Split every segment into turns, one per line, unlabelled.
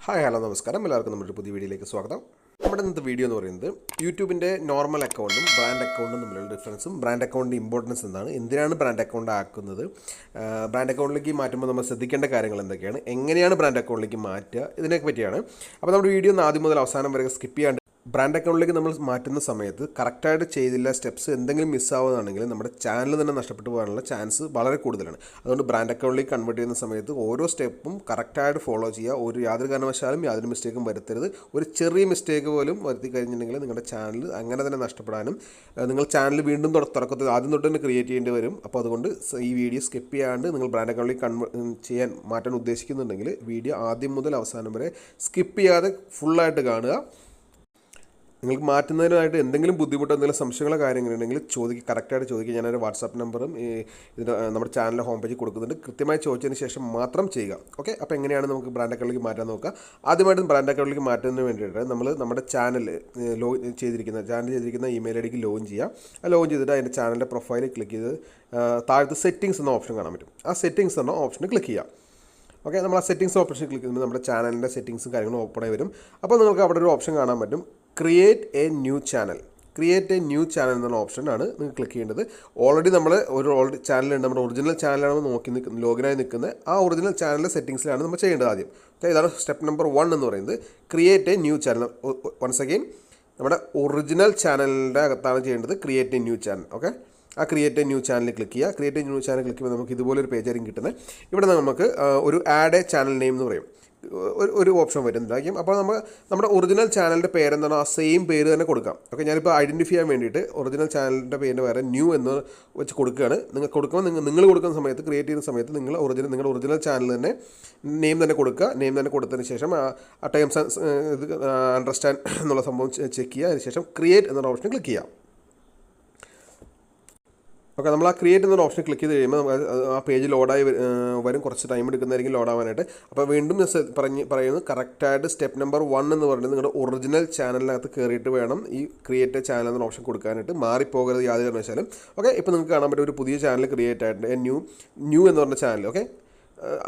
Hi hello നമസ്കാരം, എല്ലാവർക്കും നമ്മുടെ പുതിയ വീഡിയോയിലേക്ക് സ്വാഗതം. നമ്മുടെ ഇന്നത്തെ വീഡിയോ എന്ന് പറയുന്നത് യൂട്യൂബിൻ്റെ നോർമൽ അക്കൗണ്ടും ബ്രാൻഡ് അക്കൗണ്ടും തമ്മിലുള്ള ഡിഫറൻസും ബ്രാൻഡ് അക്കൗണ്ടിൻ്റെ ഇമ്പോർട്ടൻസ് എന്തിനാണ് ബ്രാൻഡ് അക്കൗണ്ട് ആക്കുന്നത്, ബ്രാൻഡ് അക്കൗണ്ടിലേക്ക് മാറ്റുമ്പോൾ നമ്മൾ ശ്രദ്ധിക്കേണ്ട കാര്യങ്ങൾ എന്തൊക്കെയാണ്, എങ്ങനെയാണ് ബ്രാൻഡ് അക്കൗണ്ടിലേക്ക് മാറ്റുക, ഇതിനെയൊക്കെ പറ്റിയാണ്. അപ്പോൾ നമ്മുടെ വീഡിയോ ഒന്ന് ആദ്യം മുതൽ അവസാനം വരെ സ്കിപ്പ് ചെയ്യാണ്ട് ബ്രാൻഡ് അക്കൗണ്ടിലേക്ക് നമ്മൾ മാറ്റുന്ന സമയത്ത് കറക്റ്റായിട്ട് ചെയ്തില്ല, സ്റ്റെപ്സ് എന്തെങ്കിലും മിസ്സാവുകയാണെങ്കിൽ നമ്മുടെ ചാനൽ തന്നെ നഷ്ടപ്പെട്ടു പോകാനുള്ള ചാൻസ് വളരെ കൂടുതലാണ്. അതുകൊണ്ട് ബ്രാൻഡ് അക്കൗണ്ടിലേക്ക് കൺവേർട്ട് ചെയ്യുന്ന സമയത്ത് ഓരോ സ്റ്റെപ്പും കറക്റ്റായിട്ട് ഫോളോ ചെയ്യുക. യാതൊരു കാരണവശാലും യാതൊരു മിസ്റ്റേക്കും വരുത്തരുത്. ഒരു ചെറിയ മിസ്റ്റേക്ക് പോലും വരുത്തി കഴിഞ്ഞിട്ടുണ്ടെങ്കിൽ നിങ്ങളുടെ ചാനൽ അങ്ങനെ തന്നെ നഷ്ടപ്പെടാനും, നിങ്ങൾ ചാനൽ വീണ്ടും തുടക്കത്തിൽ ആദ്യം തൊട്ട് തന്നെ ക്രിയേറ്റ് ചെയ്യേണ്ടി വരും. അപ്പോൾ അതുകൊണ്ട് ഈ വീഡിയോ സ്കിപ്പ് ചെയ്യാണ്ട് നിങ്ങൾ ബ്രാൻഡ് അക്കൗണ്ടിലേക്ക് മാറ്റാൻ ഉദ്ദേശിക്കുന്നുണ്ടെങ്കിൽ വീഡിയോ ആദ്യം മുതൽ അവസാനം വരെ സ്കിപ്പ് ചെയ്യാതെ ഫുള്ളായിട്ട് കാണുക. നിങ്ങൾക്ക് മാറ്റുന്നതിനായിട്ട് എന്തെങ്കിലും ബുദ്ധിമുട്ടോ എന്തെങ്കിലും സംശയങ്ങളോ കാര്യങ്ങളുണ്ടെങ്കിൽ കറക്റ്റായിട്ട് ചോദിക്കുക. ഞാനൊരു വാട്സാപ്പ് നമ്പറും ഇതിൻ്റെ നമ്മുടെ ചാനലിൻ്റെ ഹോം പേജിൽ കൊടുക്കുന്നുണ്ട്. കൃത്യമായി ചോദിച്ചതിന് ശേഷം മാത്രം ചെയ്യുക. ഓക്കെ, അപ്പോൾ എങ്ങനെയാണ് നമുക്ക് ബ്രാൻഡ് അക്കൗണ്ടിലേക്ക് മാറ്റാൻ നോക്കുക. ആദ്യമായിട്ടും ബ്രാൻഡ് അക്കൗണ്ടിലേക്ക് മാറ്റുന്നതിന് വേണ്ടിയിട്ട് നമ്മൾ നമ്മുടെ ചാനൽ ചെയ്തിരിക്കുന്ന ഇമെയിൽ ഐ ഡിക്ക് ലോഗിൻ ചെയ്യുക. ലോഗിൻ ചെയ്തിട്ട് അതിൻ്റെ ചാനലിൻ്റെ പ്രൊഫൈലിൽ ക്ലിക്ക് ചെയ്ത് താഴത്ത് സെറ്റിംഗ്സ് എന്ന ഓപ്ഷൻ കാണാൻ പറ്റും. ആ സെറ്റിംഗ്സ് എന്ന ഓപ്ഷനിൽ ക്ലിക്ക് ചെയ്യുക. ഓക്കെ, നമ്മൾ ആ സെറ്റിംഗ്സ് ഓപ്ഷൻ ക്ലിക്ക് ചെയ്യുമ്പോൾ നമ്മുടെ ചാനലിൻ്റെ സെറ്റിംഗ്സും കാര്യങ്ങളും ഓപ്പൺ ആയി വരും. അപ്പോൾ നിങ്ങൾക്ക് അവിടെ ഒരു ഓപ്ഷൻ കാണാൻ പറ്റും, create a new channel. Create a new channel എന്നുള്ള ഓപ്ഷനാണ് നിങ്ങൾ ക്ലിക്ക് ചെയ്യേണ്ടത്. ഓൾറെഡി നമ്മൾ ഒരു ചാനലുണ്ട്, നമ്മുടെ ഒറിജിനൽ ചാനലാണ് ലോഗിനായി നിൽക്കുന്നത്. ആ ഒറിജിനൽ ചാനലിൻ്റെ സെറ്റിംഗ്സിലാണ് നമ്മൾ ചെയ്യേണ്ടത് ആദ്യം. ഓക്കെ, ഇതാണ് സ്റ്റെപ്പ് നമ്പർ 1 എന്ന് പറയുന്നത്, create a new channel. Once again നമ്മുടെ ഒറിജിനൽ ചാനലിൻ്റെ അകത്താണ് ചെയ്യേണ്ടത് create a new channel. Okay, ആ ക്രിയേറ്റ് എ ന്യൂ ചാനലിൽ ക്ലിക്ക് ചെയ്യുക. Create a new channel click ചെയ്യുമ്പോൾ നമുക്ക് ഇതുപോലൊരു പേജായിരിക്കും കിട്ടുന്നത്. ഇവിടെ നമുക്ക് ഒരു ആഡ് എ ചാനൽ നെയിം എന്ന് പറയും, ഒരു ഓപ്ഷൻ വരുന്നതായിരിക്കും. അപ്പോൾ നമ്മുടെ ഒറിജിനൽ ചാനലിൻ്റെ പേരെന്താണോ ആ സെയിം പേര് തന്നെ കൊടുക്കാം. ഓക്കെ, ഞാനിപ്പോൾ ഐഡൻറ്റിഫൈ ചെയ്യാൻ വേണ്ടിയിട്ട് ഒറിജിനൽ ചാനലിൻ്റെ പേരിന് വേറെ ന്യൂ എന്ന് വെച്ച് കൊടുക്കുകയാണ്. നിങ്ങൾ കൊടുക്കുന്ന സമയത്ത്, ക്രിയേറ്റ് ചെയ്യുന്ന സമയത്ത് നിങ്ങളുടെ ഒറിജിനൽ ചാനൽ തന്നെ നെയിം തന്നെ കൊടുക്കുക. നെയിം തന്നെ കൊടുത്തതിന് ശേഷം ആ ടൈംസ് ഇത് അണ്ടർസ്റ്റാൻഡ് എന്നുള്ള സംഭവം ചെക്ക് ചെയ്യുക. അതിനുശേഷം ക്രിയേറ്റ് എന്നുള്ള ഓപ്ഷൻ ക്ലിക്ക് ചെയ്യാം. ഓക്കെ, നമ്മൾ ആ ക്രിയേറ്റ് എന്നൊരു ഓപ്ഷൻ ക്ലിക്ക് ചെയ്ത് കഴിയുമ്പോൾ ആ പേജ് ലോഡായി വരും. കുറച്ച് ടൈം എടുക്കുന്നതായിരിക്കും ലോഡാവാനായിട്ട്. അപ്പോൾ വീണ്ടും പറയുന്നത് കറക്റ്റായിട്ട് സ്റ്റെപ്പ് നമ്പർ 1 എന്ന് പറയുന്നത് നിങ്ങളുടെ ഒറിജിനൽ ചാനലിനകത്ത് കയറിയിട്ട് വേണം ഈ ക്രിയേറ്റ് ചാനൽ എന്നൊരു ഓപ്ഷൻ കൊടുക്കാനായിട്ട്. മാറിപ്പോകരുത് യാതൊരു കാരണവശാലും. ഓക്കെ, ഇപ്പോൾ നിങ്ങൾക്ക് കാണാൻ പറ്റും ഒരു പുതിയ ചാനൽ ക്രിയേറ്റ് ആയിട്ടുണ്ട്, ന്യൂ എന്ന് പറഞ്ഞ ചാനൽ. ഓക്കെ,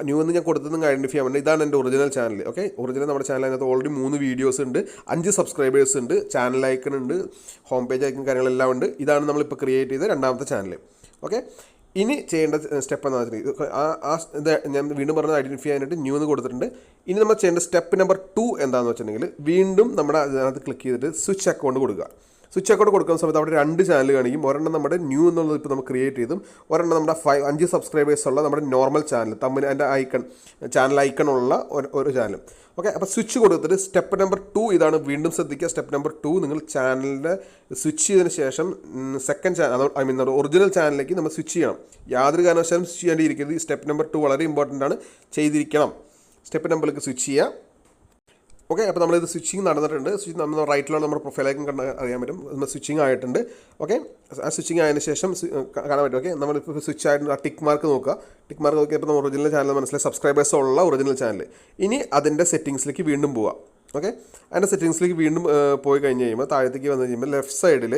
ന്യൂ എന്ന് ഞാൻ കൊടുത്തത് നിങ്ങൾക്ക് ഐഡൻറ്റിഫൈ ചെയ്യാൻ വേണ്ടി ഇതാണ് എൻ്റെ ഒറിജിനൽ ചാനൽ. ഓക്കെ, ഒറിജിനൽ നമ്മുടെ ചാനലിനകത്ത് ഓൾറെഡി 3 വീഡിയോസ് ഉണ്ട്, 5 സബ്സ്ക്രൈബേഴ്സ് ഉണ്ട്, ചാനൽ ഐക്കൺ ഉണ്ട്, ഹോം പേജ് ഐക്കൺ കാര്യങ്ങളെല്ലാം ഉണ്ട്. ഇതാണ് നമ്മളിപ്പോൾ ക്രിയേറ്റ് ചെയ്ത രണ്ടാമത്തെ ചാനൽ. ഓക്കെ, ഇനി ചെയ്യേണ്ട സ്റ്റെപ്പ് എന്താണെന്ന് വെച്ചിട്ടുണ്ടെങ്കിൽ ഞാൻ വീണ്ടും പറഞ്ഞത് ഐഡൻറ്റിഫൈ ചെയ്യാനായിട്ട് ന്യൂ എന്ന് കൊടുത്തിട്ടുണ്ട്. ഇനി നമ്മൾ ചെയ്യേണ്ട സ്റ്റെപ്പ് നമ്പർ 2 എന്താണെന്ന് വെച്ചിട്ടുണ്ടെങ്കിൽ വീണ്ടും നമ്മുടെ അതിനകത്ത് ക്ലിക്ക് ചെയ്തിട്ട് സ്വിച്ച് അക്കൗണ്ട് കൊടുക്കുക. സ്വിച്ച് അക്കൗണ്ട് കൊടുക്കുന്ന സമയത്ത് അവിടെ 2 ചാനൽ കാണിക്കും. ഒരെണ്ണം നമ്മുടെ ന്യൂ എന്നുള്ളത് ഇപ്പോൾ നമ്മൾ ക്രിയേറ്റ് ചെയ്തും, ഒരെണ്ണം നമ്മുടെ 5 സബ്സ്ക്രൈബേഴ്സ് ഉള്ള നമ്മുടെ നോർമൽ ചാനൽ തമ്മിൽ അതിൻ്റെ ചാനൽ ഐക്കൺ ഉള്ള ഒരു ചാനൽ. ഓക്കെ, അപ്പോൾ സ്വിച്ച് കൊടുത്തിട്ട് സ്റ്റെപ്പ് നമ്പർ 2 ഇതാണ്. വീണ്ടും ശ്രദ്ധിക്കുക, സ്റ്റെപ്പ് നമ്പർ 2 നിങ്ങൾ ചാനലിൻ്റെ സ്വിച്ച് ചെയ്തതിന് ശേഷം സെക്കൻഡ് ചാനൽ നമ്മുടെ ഒറിജിനൽ ചാനലിലേക്ക് നമ്മൾ സ്വിച്ച് ചെയ്യണം. യാതൊരു കാരണവശാലും സ്വിച്ച് ചെയ്യേണ്ടിയിരിക്കരുത്. ഈ സ്റ്റെപ്പ് നമ്പർ 2 വളരെ ഇമ്പോർട്ടൻ്റ് ആണ്, ചെയ്തിരിക്കണം. സ്റ്റെപ്പ് നമ്പറിലേക്ക് സ്വിച്ച് ചെയ്യുക. ഓക്കെ, അപ്പോൾ നമ്മളിത് സ്വിച്ചിങ് നടന്നിട്ടുണ്ട്. നമ്മൾ റൈറ്റിലുള്ള നമ്മുടെ പ്രൊഫൈലേക്കും അറിയാൻ പറ്റും നമ്മൾ സ്വിച്ചിങ് ആയിട്ടുണ്ട്. ഓക്കെ, ആ സ്വിച്ചിങ് ആയതിനു ശേഷം കാണാൻ പറ്റും. ഓക്കെ, നമ്മളിപ്പോൾ സ്വിച്ച് ആയിട്ട് ആ ടിക്ക് മാർക്ക് നോക്കുക. ടിക്ക് മാർക്ക് നോക്കിയപ്പോൾ നമ്മൾ ഒറിജിനൽ ചാനൽ മനസ്സിലായി, സബ്സ്ക്രൈബേഴ്സ് ഉള്ള ഒറിജിനൽ ചാനൽ. ഇനി അതിൻ്റെ സെറ്റിങ്സിലേക്ക് വീണ്ടും പോവുക. ഓക്കെ, അതിൻ്റെ സെറ്റിങ്സിലേക്ക് വീണ്ടും പോയി കഴിഞ്ഞ് കഴിയുമ്പോൾ താഴത്തേക്ക് വന്നു കഴിയുമ്പോൾ ലെഫ്റ്റ് സൈഡിൽ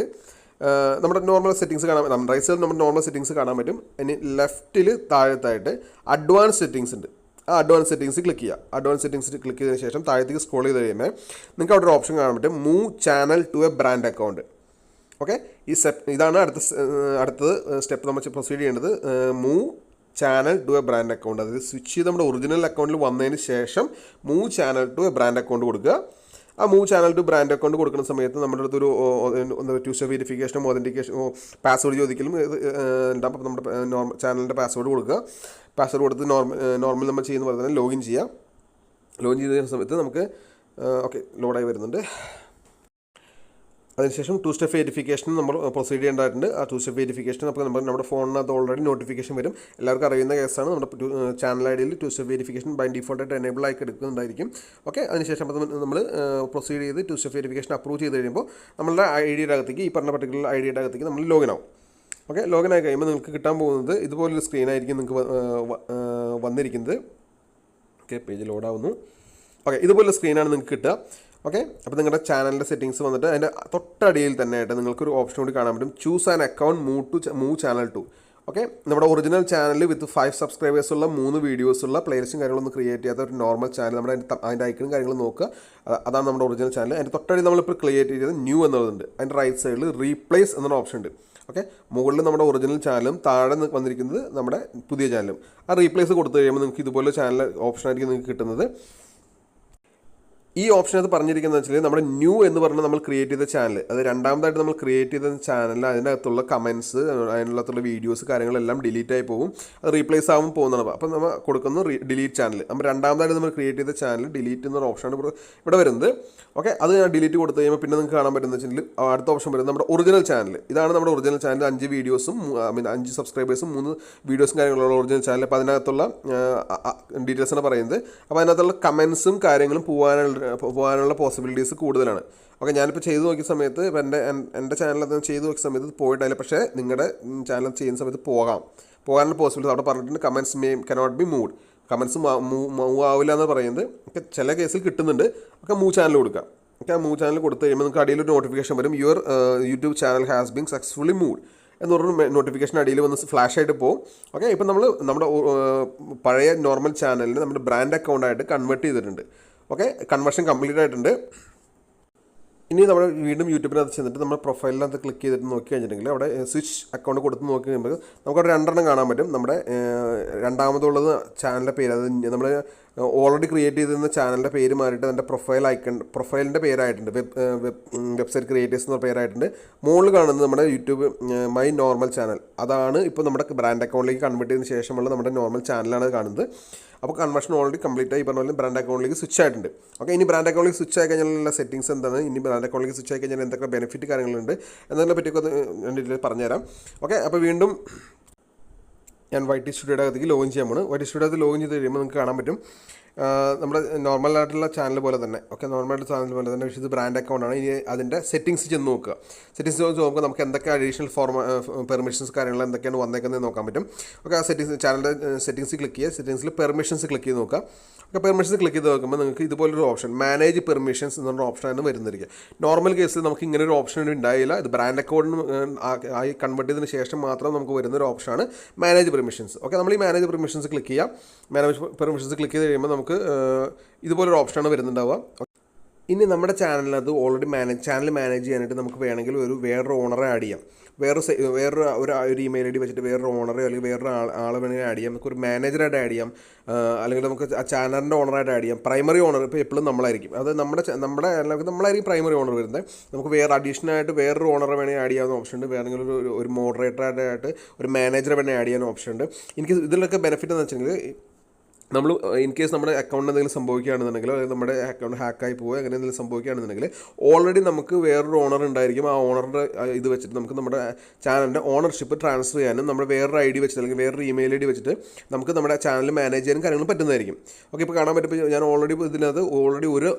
നമ്മുടെ നോർമൽ സെറ്റിങ്സ് കാണാൻ പറ്റും. റൈറ്റ് സൈഡിൽ നമ്മുടെ നോർമൽ സെറ്റിങ്സ് കാണാൻ പറ്റും. ഇനി ലെഫ്റ്റിൽ താഴത്തായിട്ട് അഡ്വാൻസ് സെറ്റിങ്സ് ഉണ്ട്. ആ അഡ്വാൻസ് സെറ്റിങ്സ് ക്ലിക്ക് ചെയ്യുക. അഡ്വാൻസ് സെറ്റിങ്സ് ക്ലിക്ക് ചെയ്തതിന് ശേഷം താഴത്തേക്ക് സ്ക്രോൾ ചെയ്ത് കഴിയുമ്പോൾ നിങ്ങൾക്ക് അവിടെ ഒരു ഓപ്ഷൻ കാണാൻ പറ്റും, move channel to a brand account. Okay, ഇതാണ് അടുത്തത് സ്റ്റെപ്പ് നമ്മൾ പ്രൊസീഡ് ചെയ്യേണ്ടത്, move channel to a brand account. അതായത് സ്വിച്ച് ചെയ്ത് നമ്മുടെ ഒറിജിനൽ അക്കൗണ്ടിൽ വന്നതിന് ശേഷം move channel to a brand account കൊടുക്കുക. ആ move channel to brand account കൊടുക്കുന്ന സമയത്ത് നമ്മുടെ അടുത്തൊരു 2 സ്റ്റെപ്പ് വെരിഫിക്കേഷനും ഒതൻറ്റിക്കേഷനും പാസ്വേഡ് ചോദിക്കലും ഉണ്ടാകും. അപ്പോൾ നമ്മുടെ ചാനലിൻ്റെ പാസ്വേഡ് കൊടുക്കുക. പാസ്വേഡ് കൊടുത്ത് നോർമൽ നമ്മൾ ചെയ്യുന്ന പോലെ തന്നെ ലോഗിൻ ചെയ്യുക. ലോഗിൻ ചെയ്ത സമയത്ത് നമുക്ക് ഓക്കെ ലോഡായി വരുന്നുണ്ട്. അതിനുശേഷം 2 സ്റ്റെപ്പ് വെരിഫിക്കേഷൻ നമ്മൾ പ്രൊസീഡ് ചെയ്യേണ്ടതായിട്ടുണ്ട്. ആ 2 സ്റ്റെപ്പ് വെരിഫിക്കേഷൻ അപ്പോൾ നമ്മുടെ ഫോണിനകത്ത് ഓൾറെഡി നോട്ടിഫിക്കേഷൻ വരും. എല്ലാവർക്കും അറിയുന്ന കേസാണ്. നമ്മുടെ ചാനൽ ഐ ഡിയിൽ 2 സ്റ്റെപ്പ് വെരിഫിക്കേഷൻ ബൈ ഡിഫോൾട്ടായിട്ട് എനേബിൾ ആക്കി എടുക്കുന്നുണ്ടായിരിക്കും. ഓക്കെ, അതിനുശേഷം അപ്പോൾ നമ്മൾ പ്രൊസീഡ് ചെയ്ത് 2 സ്റ്റെപ്പ് വെരിഫിക്കേഷൻ അപ്രൂവ് ചെയ്ത് കഴിയുമ്പോൾ നമ്മളുടെ ഐ ഡിയുടെ അകത്തേക്ക്, ഈ പറഞ്ഞ പർട്ടിക്കുലർ ഐ ഡിയുടെ അകത്തേക്ക് നമ്മൾ ലോഗിൻ ആവും. ഓക്കെ, ലോഗിൻ ആയി കഴിയുമ്പോൾ നിങ്ങൾക്ക് കിട്ടാൻ പോകുന്നത് ഇതുപോലൊരു സ്ക്രീനായിരിക്കും നിങ്ങൾക്ക് വന്നിരിക്കുന്നത്. Okay, page ലോഡാവുന്നു. ഓക്കെ, ഇതുപോലൊരു സ്ക്രീനാണ് നിങ്ങൾക്ക് കിട്ടുക. ഓക്കെ, അപ്പോൾ നിങ്ങളുടെ ചാനലിൻ്റെ സെറ്റിങ്സ് വന്നിട്ട് അതിൻ്റെ തൊട്ടടിയിൽ തന്നെ ആയിട്ട് നിങ്ങൾക്കൊരു ഓപ്ഷൻ കൂടി കാണാൻ പറ്റും, choose an account move channel to. Okay, നമ്മുടെ ഒറിജിനൽ ചാനൽ വിത്ത് 5 സബ്സ്ക്രൈബേഴ്സുള്ള 3 വീഡിയോസുള്ള പ്ലേലിസ്റ്റും കാര്യങ്ങളൊന്നും ക്രിയേറ്റ് ചെയ്യാത്ത ഒരു നോർമൽ ചാനൽ, നമ്മുടെ അതിൻ്റെ ഐക്കണും കാര്യങ്ങളും നോക്കുക. അതാണ് നമ്മുടെ ഒറിജിനൽ ചാനൽ. അതിൻ്റെ തൊട്ടടി നമ്മളിപ്പോൾ ക്രിയേറ്റ് ചെയ്തത് ന്യൂ എന്നുള്ളതുണ്ട്. അതിൻ്റെ റൈറ്റ് സൈഡിൽ റീപ്ലേസ് എന്നൊരു ഓപ്ഷൻ ഉണ്ട്. ഓക്കെ, മുകളിൽ നമ്മുടെ ഒറിജിനൽ ചാനലും താഴെ വന്നിരിക്കുന്നത് നമ്മുടെ പുതിയ ചാനലും. ആ റീപ്ലേസ് കൊടുത്തു കഴിയുമ്പോൾ നിങ്ങൾക്ക് ഇതുപോലെ ചാനൽ ഓപ്ഷനായിരിക്കും നിങ്ങൾക്ക് കിട്ടുന്നത്. ഈ ഓപ്ഷനകത്ത് പറഞ്ഞിരിക്കുന്നത് വെച്ചാൽ നമ്മുടെ ന്യൂ എന്ന് പറഞ്ഞാൽ നമ്മൾ ക്രിയേറ്റ് ചെയ്ത ചാനൽ, അത് രണ്ടാമതായിട്ട് നമ്മൾ ക്രിയേറ്റ് ചെയ്ത ചാനലിൽ അതിനകത്തുള്ള കമൻറ്റ്സ്, അതിനകത്തുള്ള വീഡിയോസ് കാര്യങ്ങളെല്ലാം ഡിലീറ്റ് ആയി പോകും. അത് റീപ്ലേസ് ആകുമ്പോൾ പോകുന്നതാണ്. അപ്പോൾ നമ്മൾ കൊടുക്കുന്ന ഡിലീറ്റ് ചാനൽ, നമ്മൾ രണ്ടാമതായിട്ട് നമ്മൾ ക്രിയേറ്റ് ചെയ്ത ചാനൽ ഡിലീറ്റ് എന്നൊരു ഓപ്ഷനാണ് ഇവിടെ വരുന്നത്. ഓക്കെ, അത് ഞാൻ ഡിലീറ്റ് കൊടുത്തു കഴിയുമ്പോൾ പിന്നെ നിങ്ങൾക്ക് കാണാൻ പറ്റുന്നത് വെച്ചാൽ അടുത്ത ഓപ്ഷൻ വരുന്നത് നമ്മുടെ ഒറിജിനൽ ചാനൽ. ഇതാണ് നമ്മുടെ ഒറിജിനൽ ചാനൽ. 5 വീഡിയോസും 5 സബ്സ്ക്രൈബേഴ്സും 3 വീഡിയോസും കാര്യങ്ങളുള്ള ഒറിജിനൽ ചാനൽ. അപ്പോൾ അതിനകത്തുള്ള ഡീറ്റെയിൽസാണ് പറയുന്നത്. അപ്പോൾ അതിനകത്തുള്ള കമൻസും കാര്യങ്ങളും പോകാനുള്ള പോസിബിലിറ്റീസ് കൂടുതലാണ്. ഓക്കെ, ഞാനിപ്പോൾ ചെയ്ത് നോക്കിയ സമയത്ത് ഇപ്പം എൻ്റെ ചാനലത് ചെയ്ത് നോക്കിയ സമയത്ത് പോയിട്ടില്ല. പക്ഷേ നിങ്ങളുടെ ചാനൽ ചെയ്യുന്ന സമയത്ത് പോകാനുള്ള പോസിബിലിറ്റീസ് അവിടെ പറഞ്ഞിട്ടുണ്ട്. Comments cannot be move, comments move ആവില്ല എന്ന് പറയുന്നത്. ഒക്കെ ചില കേസിൽ കിട്ടുന്നുണ്ട്. ഒക്കെ മൂവ് ചാനൽ കൊടുക്കുക. ഓക്കെ, മൂവ് ചാനൽ കൊടുത്തു കഴിയുമ്പോൾ നിങ്ങൾക്ക് അടിയിലൊരു നോട്ടിഫിക്കേഷൻ വരും, your YouTube channel has been successfully moved എന്ന് പറഞ്ഞ നോട്ടിഫിക്കേഷൻ അടിയിൽ വന്ന് ഫ്ലാഷ് ആയിട്ട് പോകും. ഓക്കെ, ഇപ്പം നമ്മൾ നമ്മുടെ പഴയ നോർമൽ ചാനലിന് നമ്മുടെ ബ്രാൻഡ് അക്കൗണ്ടായിട്ട് കൺവേർട്ട് ചെയ്തിട്ടുണ്ട്. ഓക്കെ, കൺവേർഷൻ കംപ്ലീറ്റ് ആയിട്ടുണ്ട്. ഇനി നമ്മൾ വീണ്ടും യൂട്യൂബിനകത്ത് ചെന്നിട്ട് നമ്മൾ പ്രൊഫൈലിനകത്ത് ക്ലിക്ക് ചെയ്തിട്ട് നോക്കി കഴിഞ്ഞിട്ടുണ്ടെങ്കിൽ അവിടെ സ്വിച്ച് അക്കൗണ്ട് കൊടുത്ത് നോക്കി കഴിയുമ്പോൾ നമുക്കവിടെ 2 കാണാൻ പറ്റും. നമ്മുടെ രണ്ടാമതുള്ളത് ചാനലിൻ്റെ പേര്, അത് നമ്മൾ ഓൾറെഡി ക്രിയേറ്റ് ചെയ്തിരുന്ന ചാനലിൻ്റെ പേര് മാറിയിട്ട് അതിൻ്റെ പ്രൊഫൈലിൻ്റെ പേരായിട്ടുണ്ട്, വെബ്സൈറ്റ് ക്രിയേറ്റേഴ്സ് എന്ന പേരായിട്ടുണ്ട്. മുകളിൽ കാണുന്നത് നമ്മുടെ യൂട്യൂബ് മൈ നോർമൽ ചാനൽ, അതാണ് ഇപ്പോൾ നമ്മുടെ ബ്രാൻഡ് അക്കൗണ്ടിലേക്ക് കൺവേർട്ട് ചെയ്തതിന് ശേഷമുള്ള നമ്മുടെ നോർമൽ ചാനലാണ് കാണുന്നത്. അപ്പോൾ കൺവേർഷൻ ഓൾറെഡി കംപ്ലീറ്റ് ആയി പറഞ്ഞ പോലെ ബ്രാൻഡ് അക്കൗണ്ടിലേക്ക് സ്വിച്ച് ആയിട്ടുണ്ട്. ഓക്കെ, ഇനി ബ്രാൻഡ് അക്കൗണ്ടിലേക്ക് സ്വിച്ച് ആയി കഴിഞ്ഞാലുള്ള സെറ്റിംഗ്സ് എന്താണ്, ഇനി ബ്രാൻഡ് അക്കൗണ്ടിലേക്ക് സ്വിച്ച് ആയി കഴിഞ്ഞാൽ എന്തൊക്കെ ബെനിഫിറ്റ് കാര്യങ്ങളുണ്ട് എന്നതിനെ പറ്റിയൊക്കെ ഞാൻ പറഞ്ഞുതരാം. ഓക്കെ, അപ്പോൾ വീണ്ടും ഞാൻ YT സ്റ്റുഡിയോയുടെ അകത്തേക്ക് ലോഗിൻ ചെയ്യാൻ പോകുന്നു. YT സ്റ്റുഡിയോ ലോഗിൻ ചെയ്ത് കഴിയുമ്പോൾ നിങ്ങൾക്ക് കാണാൻ പറ്റും നമ്മുടെ നോർമലായിട്ടുള്ള ചാനൽ പോലെ തന്നെ. ഓക്കെ, നോർമലായിട്ട് ചാനൽ പോലെ തന്നെ, പക്ഷേ ഇത് ബ്രാൻഡ് അക്കൗണ്ടാണ്. ഇനി അതിൻ്റെ സെറ്റിംഗ്സ് ചെന്ന് നോക്കുക. സെറ്റിംഗ്സ് നോക്കുമ്പോൾ നമുക്ക് എന്തൊക്കെ അഡീഷണൽ പെർമിഷൻസ് കാര്യങ്ങൾ എന്തൊക്കെയാണ് വന്നേക്കുന്നത് നോക്കാൻ പറ്റും. ഓക്കെ, ആ ചാനലിൻ്റെ സെറ്റിംഗ്സ് ക്ലിക്ക് ചെയ്യുക. സെറ്റിംഗ്സിൽ പെർമിഷൻസ് ക്ലിക്ക് ചെയ്ത് നോക്കുക. ഓക്കെ, പെർമിഷൻസ് ക്ലിക്ക് ചെയ്ത് നോക്കുമ്പോൾ നിങ്ങൾക്ക് ഇതുപോലൊരു ഓപ്ഷൻ മാനേജ് പെർമിഷൻസ് എന്നുള്ള ഓപ്ഷനാണ് വരുന്നിരിക്കുക. നോർമൽ കേസിൽ നമുക്ക് ഇങ്ങനെ ഒരു ഓപ്ഷൻ ഉണ്ടായില്ല. ഇത് ബ്രാൻഡ് അക്കൗണ്ടിന് ആയി കൺവേർട്ട് ചെയ്തതിന് ശേഷം മാത്രം നമുക്ക് വരുന്നൊരു ഓപ്ഷനാണ് മാനേജ് പെർമിഷൻസ്. ഓക്കെ, നമ്മൾ ഈ മാനേജ് പെർമിഷൻസ് ക്ലിക്ക് ചെയ്യാം. മാനേജ് പെർമിഷൻസ് ക്ലിക്ക് ചെയ്ത് കഴിയുമ്പോൾ നമുക്ക് ഇതുപോലൊരു ഓപ്ഷനാണ് വരുന്നുണ്ടാവുക. ഇനി നമ്മുടെ ചാനലിനകത്ത് ഓൾറെഡി ചാനൽ മാനേജ് ചെയ്യാനായിട്ട് നമുക്ക് വേണമെങ്കിൽ വേറൊരു ഓണറെ ആഡ് ചെയ്യാം. ഒരു ഇമെയിൽ ഐ ഡി വെച്ചിട്ട് വേറൊരു ഓണറോ അല്ലെങ്കിൽ വേറൊരു ആളെ വേണമെങ്കിൽ ആഡ് ചെയ്യാം. നമുക്കൊരു മാനേജറായിട്ട് ആഡ് ചെയ്യാം, അല്ലെങ്കിൽ നമുക്ക് ആ ചാനലിൻ്റെ ഓണറായിട്ട് ആഡ് ചെയ്യാം. പ്രൈമറി ഓണർ ഇപ്പോൾ എപ്പോഴും നമ്മളായിരിക്കും, അത് നമ്മളായിരിക്കും പ്രൈമറി ഓണർ വരുന്നത്. നമുക്ക് വേറെ അഡീഷണൽ ആയിട്ട് വേറൊരു ഓണറെ വേണമെങ്കിൽ ആഡ് ചെയ്യാവുന്ന ഓപ്ഷൻ ഉണ്ട്. വേണമെങ്കിൽ ഒരു മോഡറേറ്ററായിട്ട് ഒരു മാനേജറെ വേണമെങ്കിൽ ആഡ് ചെയ്യാൻ ഓപ്ഷൻ ഉണ്ട്. എനിക്ക് ഇതിലൊക്കെ ബെനിഫിറ്റ് എന്ന് വെച്ചിട്ടുണ്ടെങ്കിൽ നമ്മൾ ഇൻ കേസ് നമ്മുടെ അക്കൗണ്ടിൽ എന്തെങ്കിലും സംഭവിക്കുകയാണെന്നുണ്ടെങ്കിലോ അല്ലെങ്കിൽ നമ്മുടെ അക്കൗണ്ട് ഹാക്കായി പോവുക അങ്ങനെ എന്തെങ്കിലും സംഭവിക്കുകയാണെന്നുണ്ടെങ്കിൽ ഓൾറെഡി നമുക്ക് വേറൊരു ഓണർ ഉണ്ടായിരിക്കും. ആ ഓണറുടെ ഇത് വെച്ചിട്ട് നമുക്ക് നമ്മുടെ ചാനലിൻ്റെ ഓണർഷിപ്പ് ട്രാൻസ്ഫർ ചെയ്യാനും നമ്മുടെ വേറൊരു ID വെച്ചിട്ട് അല്ലെങ്കിൽ വേറൊരു ഇമെയിൽ ID വെച്ചിട്ട് നമുക്ക് നമ്മുടെ ചാനൽ മാനേജ് ചെയ്യാനും കാര്യങ്ങളും പറ്റുന്നതായിരിക്കും. ഓക്കെ, ഇപ്പോൾ കാണാൻ പറ്റുമ്പോൾ ഞാൻ ഇതിനകത്ത് ഒരു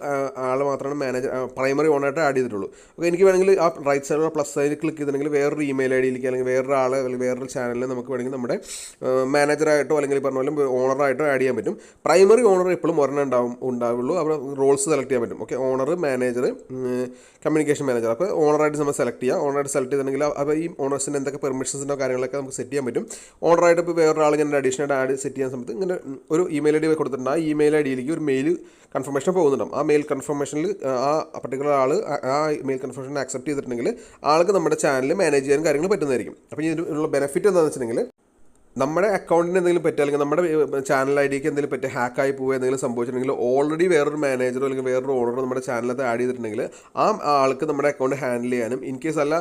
ആൾ മാത്രമാണ് പ്രൈമറി ഓണറായിട്ട് ആഡ് ചെയ്തിട്ടുള്ളൂ. ഓക്കെ, എനിക്ക് വേണമെങ്കിൽ ആ റൈറ്റ് സൈഡിലുള്ള പ്ലസ് സൈഡിൽ ക്ലിക്ക് ചെയ്തിട്ടുണ്ടെങ്കിൽ വേറൊരു ഇമെയിൽ IDയിലേക്ക് അല്ലെങ്കിൽ വേറൊരു ആൾ അല്ലെങ്കിൽ വേറൊരു ചാനലിൽ നമുക്ക് വേണമെങ്കിൽ നമ്മുടെ മാനേജറായിട്ടോ അല്ലെങ്കിൽ പറഞ്ഞ പോലെ ഓണറായിട്ടോ ആഡ് ചെയ്യാൻ പറ്റും. പ്രൈമറി ഓണർ എപ്പോഴും ഒരെണ്ണം ഉണ്ടാവുള്ളൂ. അവിടെ റോൾസ് സെലക്ട് ചെയ്യാൻ പറ്റും. Okay, owner, manager, communication manager. അപ്പോൾ ഓണറായിട്ട് നമ്മൾ സെലക്ട് ചെയ്യുക. ഓണറായിട്ട് സെലക്ട് ചെയ്തിട്ടുണ്ടെങ്കിൽ അപ്പോൾ ഈ ഓണേഴ്സിന് എന്തൊക്കെ പെർമിഷൻസിൻ്റെ കാര്യങ്ങളൊക്കെ നമുക്ക് സെറ്റ് ചെയ്യാൻ പറ്റും. ഓണറായിട്ട് ഇപ്പോൾ വേറൊരാൾ ഇങ്ങനെ അഡീഷണൽ ആഡ് സെറ്റ് ചെയ്യാൻ സമയത്ത് ഇങ്ങനെ ഒരു ഇമെയിൽ ID കൊടുത്തിട്ടുണ്ട്. ആ ഇമെയിൽ IDയിലേക്ക് ഒരു മെയിൽ കൺഫർമേഷൻ പോകുന്നുണ്ടാവും. ആ മെയിൽ കൺഫർമേഷനിൽ ആ പർട്ടിക്കുലർ ആൾ ആ മെയിൽ കൺഫർമേഷൻ ആക്സെപ്റ്റ് ചെയ്തിട്ടുണ്ടെങ്കിൽ ആൾക്ക് നമ്മുടെ ചാനൽ മാനേജ് ചെയ്യാൻ കാര്യങ്ങൾ പറ്റുന്നതായിരിക്കും. അപ്പോൾ ഇതിനുള്ള ബെനിഫിറ്റ് എന്താണെന്ന് വെച്ചിട്ടുണ്ടെങ്കിൽ നമ്മുടെ അക്കൗണ്ടിന് എന്തെങ്കിലും പറ്റുക അല്ലെങ്കിൽ നമ്മുടെ ചാനൽ IDക്ക് എന്തെങ്കിലും പറ്റുക ഹാക്കായി പോവുക എന്തെങ്കിലും സംഭവിച്ചിട്ടുണ്ടെങ്കിൽ ഓൾറെഡി വേറൊരു മാനേജറോ അല്ലെങ്കിൽ വേറൊരു ഓണറോ നമ്മുടെ ചാനലത്ത് ആഡ് ചെയ്തിട്ടുണ്ടെങ്കിൽ ആ ആൾക്ക് നമ്മുടെ അക്കൗണ്ട് ഹാൻഡിൽ ചെയ്യാനും ഇൻ കേസ് അല്ല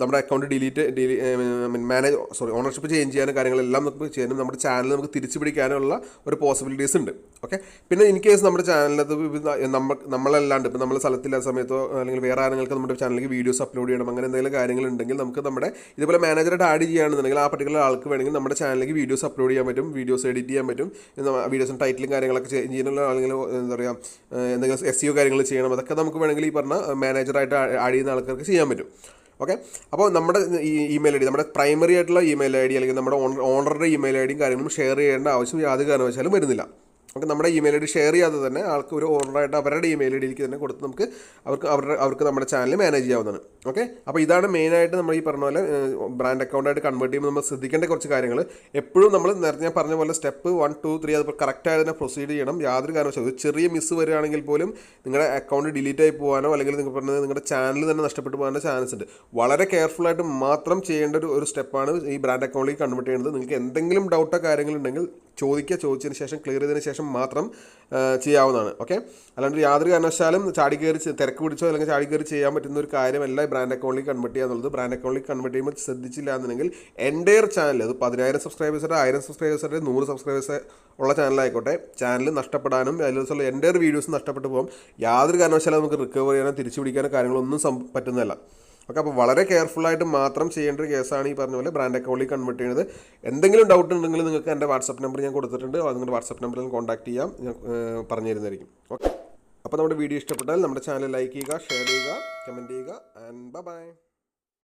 നമ്മുടെ അക്കൗണ്ട് ഓണർഷിപ്പ് ചേഞ്ച് ചെയ്യാനും കാര്യങ്ങളെല്ലാം നമുക്ക് ചെയ്യാനും നമ്മുടെ ചാനൽ നമുക്ക് തിരിച്ചു പിടിക്കാനുള്ള ഒരു പോസിബിലിറ്റീസ് ഉണ്ട്. ഓക്കെ, പിന്നെ ഇൻ കേസ് നമ്മുടെ ചാനലിനകത്ത് നമ്മളല്ലാണ്ട് ഇപ്പോൾ നമ്മൾ സ്ഥലത്തില്ലാത്ത സമയത്തോ അല്ലെങ്കിൽ വേറെ ആരെങ്കിലും നമ്മുടെ ചാനലിലേക്ക് വീഡിയോസ് അപ്ലോഡ് ചെയ്യണം അങ്ങനെ എന്തെങ്കിലും കാര്യങ്ങളുണ്ടെങ്കിൽ നമുക്ക് നമ്മുടെ ഇതുപോലെ മാനേജറായിട്ട് ആഡ് ചെയ്യുകയാണെന്നുണ്ടെങ്കിൽ ആ പർട്ടിക്കുലർ ആൾക്ക് വേണമെങ്കിൽ നമ്മുടെ ചാനലിലേക്ക് വീഡിയോസ് അപ്ലോഡ് ചെയ്യാൻ പറ്റും, വീഡിയോസ് എഡിറ്റ് ചെയ്യാൻ പറ്റും, വീഡിയോസും ടൈറ്റിലും കാര്യങ്ങളൊക്കെ ചേഞ്ച് ചെയ്യാനുള്ള അല്ലെങ്കിൽ എന്താ പറയുക എന്തെങ്കിലും SEO കാര്യങ്ങൾ ചെയ്യണം, അതൊക്കെ നമുക്ക് വേണമെങ്കിൽ ഈ പറഞ്ഞ മാനേജറായിട്ട് ആഡ് ചെയ്യുന്ന ആൾക്കാർക്ക് ചെയ്യാൻ പറ്റും. ഓക്കെ, അപ്പോൾ നമ്മുടെ ഈ ഇമെയിൽ ID നമ്മുടെ പ്രൈമറി ആയിട്ടുള്ള ഇമെയിൽ ID അല്ലെങ്കിൽ നമ്മുടെ ഓണറുടെ ഇമെയിൽ IDയും കാര്യങ്ങളും ഷെയർ ചെയ്യേണ്ട ആവശ്യം യാതൊരു കാരണവശാലും വരുന്നില്ല. നമുക്ക് നമ്മുടെ ഇമെയിൽ ഐ ഡി ഷെയർ ചെയ്യാതെ തന്നെ ആൾക്ക് ഒരു ഓർഡറായിട്ട് അവരുടെ ഇമെയിൽ ഐ ഡിയിലേക്ക് തന്നെ കൊടുത്ത് നമുക്ക് അവർക്ക് നമ്മുടെ ചാനൽ മാനേജ് ചെയ്യാവുന്നതാണ്. ഓക്കെ, അപ്പോൾ ഇതാണ് മെയിനായിട്ട് നമ്മൾ ഈ പറഞ്ഞ പോലെ ബ്രാൻഡ് അക്കൗണ്ടായിട്ട് കൺവേർട്ട് ചെയ്യുമ്പോൾ നമ്മൾ ശ്രദ്ധിക്കേണ്ട കുറച്ച് കാര്യങ്ങൾ. എപ്പോഴും നമ്മൾ നേരത്തെ ഞാൻ പറഞ്ഞ പോലെ സ്റ്റെപ്പ് 1, 2, 3 അത് കറക്റ്റായിട്ട് തന്നെ പ്രൊസീഡ് ചെയ്യണം. യാതൊരു കാരണവശാലും ഒരു ചെറിയ മിസ് വരികയാണെങ്കിൽ പോലും നിങ്ങളുടെ അക്കൗണ്ട് ഡിലീറ്റ് ആയി പോകാനോ അല്ലെങ്കിൽ നിങ്ങൾ പറഞ്ഞത് നിങ്ങളുടെ ചാനൽ തന്നെ നഷ്ടപ്പെട്ടു പോകാനോ ചാൻസ് ഉണ്ട്. വളരെ കെയർഫുള്ളായിട്ട് മാത്രം ചെയ്യേണ്ട ഒരു സ്റ്റെപ്പാണ് ഈ ബ്രാൻഡ് അക്കൗണ്ടിലേക്ക് കൺവേർട്ട് ചെയ്യുന്നത്. നിങ്ങൾക്ക് എന്തെങ്കിലും ഡൗട്ടോ കാര്യങ്ങളുണ്ടെങ്കിൽ ചോദിച്ചതിന് ശേഷം ക്ലിയർ ചെയ്തതിന് ശേഷം മാത്രം ചെയ്യാവുന്നതാണ്. ഓക്കെ, അല്ലാണ്ട് യാതൊരു കാരണവശാലും ചാടി കയറി തിരക്ക് പിടിച്ചോ അല്ലെങ്കിൽ ചാടി കയറി ചെയ്യാൻ പറ്റുന്ന ഒരു കാര്യമല്ല ഈ ബ്രാൻഡ് അക്കൗണ്ടിലേക്ക് കൺവേർട്ട് ചെയ്യുക എന്നുള്ളത്. ബ്രാൻഡ് അക്കൗണ്ടിലേക്ക് കൺവേർട്ട് ചെയ്യുമ്പോൾ ശ്രദ്ധിച്ചില്ല എന്നുണ്ടെങ്കിൽ എൻ്റയർ ചാനൽ, അത് 10,000 സബ്സ്ക്രൈബേഴ്സുടെ 1000 സബ്സ്ക്രൈബേഴ്സുടെ 100 സബ്സ്ക്രൈബേഴ്സ് ഉള്ള ചാനലായിക്കോട്ടെ, ചാനൽ നഷ്ടപ്പെടാനും അതിൽ ദിവസമുള്ള എൻ്റയർ വീഡിയോസ് നഷ്ടപ്പെട്ടു പോകും. യാതൊരു കാരണവശാലും നമുക്ക് റിക്കവർ ചെയ്യാനോ തിരിച്ചു പിടിക്കാനോ കാര്യങ്ങളൊന്നും പറ്റുന്നതല്ല. ഓക്കെ, അപ്പോൾ വളരെ കെയർഫുള്ളായിട്ട് മാത്രം ചെയ്യേണ്ട ഒരു കേസാണ് ഈ പറഞ്ഞ പോലെ ബ്രാൻഡ് അക്കൗണ്ടിലേക്ക് കൺവേർട്ട് ചെയ്യുന്നത്. എന്തെങ്കിലും ഡൗട്ട് ഉണ്ടെങ്കിൽ നിങ്ങൾക്ക് എൻ്റെ വാട്സപ്പ് നമ്പർ ഞാൻ കൊടുത്തിട്ടുണ്ട്. അത് നിങ്ങളുടെ വാട്സപ്പ് നമ്പറിൽ കോൺടാക്ട് ചെയ്യാം, ഞാൻ പറഞ്ഞു തരുന്നതായിരിക്കും. ഓക്കെ, അപ്പോൾ നമ്മുടെ വീഡിയോ ഇഷ്ടപ്പെട്ടാൽ നമ്മുടെ ചാനൽ ലൈക്ക് ചെയ്യുക, ഷെയർ ചെയ്യുക, കമൻറ്റ് ചെയ്യുക. And by.